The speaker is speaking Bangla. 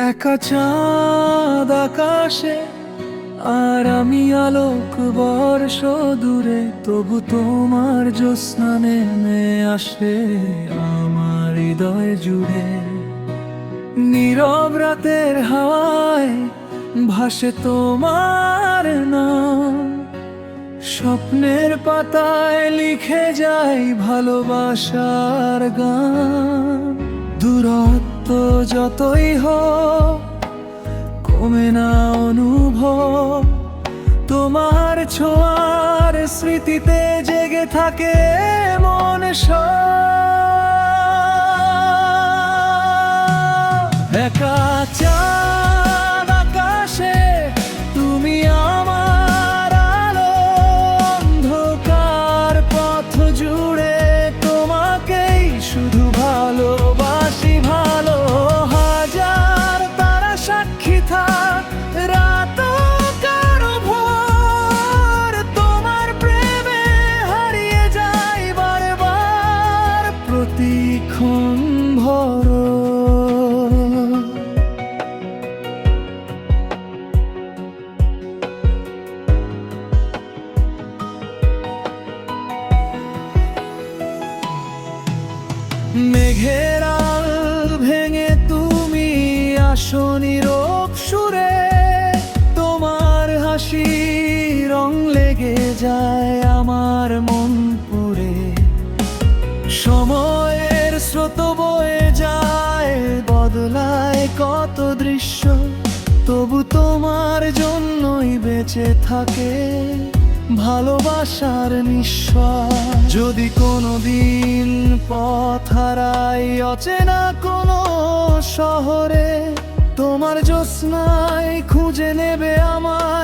একা চাঁদ আকাশে, আর আমি আলোক বর্ষ দূরে, তবু তোমার জ্যোৎস্না নেমে আসে আমার হৃদয় জুড়ে। নীরব রাতের হাওয়ায় ভাসে তোমার নাম, স্বপ্নের পাতায় লিখে যাই ভালোবাসার গান। দূরত্ব যতই হোক কমে না অনুভব, তোমার ছোঁয়ার স্মৃতিতে জেগে থাকে মন একা চাঁদ আকাশে, তুমি আমার আলো, অন্ধকার পথ জুড়ে তোমাকেই শুধু ভালোবাসি। ভালো হাজার তারা সাক্ষী থাক, রাত কারো ভোর, তোমার প্রেমে হারিয়ে যাই বারবার প্রতিক্ষণ ভর। মেঘের আল ভেঙে তুমি আসো নীরব সুরে, তোমার হাসি রং লেগে যায় আমার মন পুরে। সময়ের স্রোত বয়ে যায়, বদলায় কত দৃশ্য, তবু তোমার জন্যই বেঁচে থাকে ভালোবাসার নিঃশ্বাস। যদি কোনোদিন পথ হারাই অচেনা কোনো শহরে, তোমার জ্যোৎস্নায় খুঁজে নেবে আমার